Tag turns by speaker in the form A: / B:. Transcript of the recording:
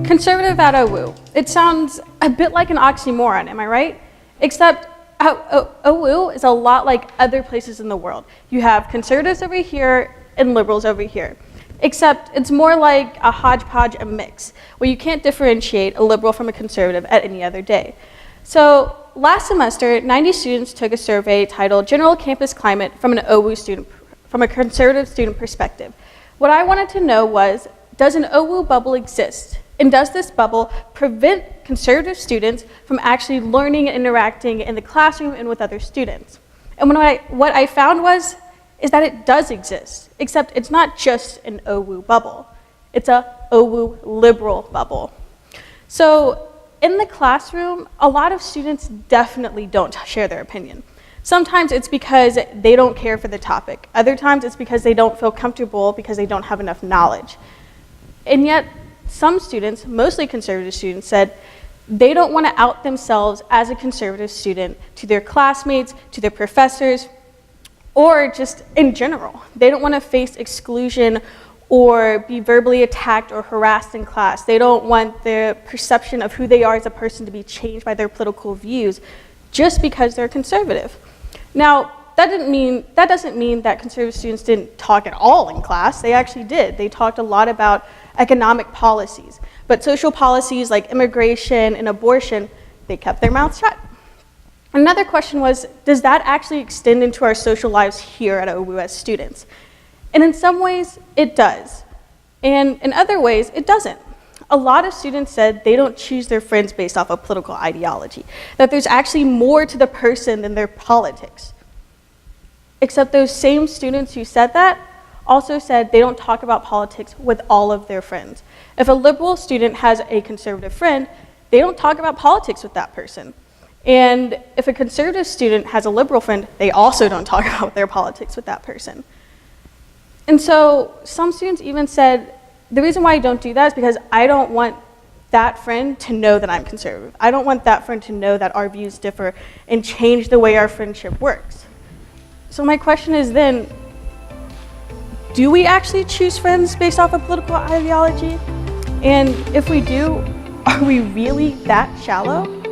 A: Conservative at OWU. It sounds a bit like an oxymoron, am I right? Except OWU is a lot like other places in the world. You have conservatives over here and liberals over here. Except it's more like a hodgepodge, a mix, where you can't differentiate a liberal from a conservative at any other day. So last semester, 90 students took a survey titled General Campus Climate from an OWU student, from a conservative student perspective. What I wanted to know was, does an OWU bubble exist? And does this bubble prevent conservative students from actually learning and interacting in the classroom and with other students? And what I found is that it does exist, except it's not just an OWU bubble. It's a OWU liberal bubble. So in the classroom, a lot of students definitely don't share their opinion. Sometimes it's because they don't care for the topic. Other times it's because they don't feel comfortable because they don't have enough knowledge. And yet, some students, mostly conservative students, said they don't want to out themselves as a conservative student to their classmates, to their professors, or just in general. They don't want to face exclusion or be verbally attacked or harassed in class. They don't want their perception of who they are as a person to be changed by their political views just because they're conservative. Now, that doesn't mean that conservative students didn't talk at all in class. They actually did. They talked a lot about economic policies. But social policies like immigration and abortion, they kept their mouths shut. Another question was, does that actually extend into our social lives here at OWU as students? And in some ways, it does. And in other ways, it doesn't. A lot of students said they don't choose their friends based off of political ideology, that there's actually more to the person than their politics. Except those same students who said that also said they don't talk about politics with all of their friends. If a liberal student has a conservative friend, they don't talk about politics with that person. And if a conservative student has a liberal friend, they also don't talk about their politics with that person. And so some students even said, the reason why I don't do that is because I don't want that friend to know that I'm conservative. I don't want that friend to know that our views differ and change the way our friendship works. So my question is then, do we actually choose friends based off of political ideology? And if we do, are we really that shallow?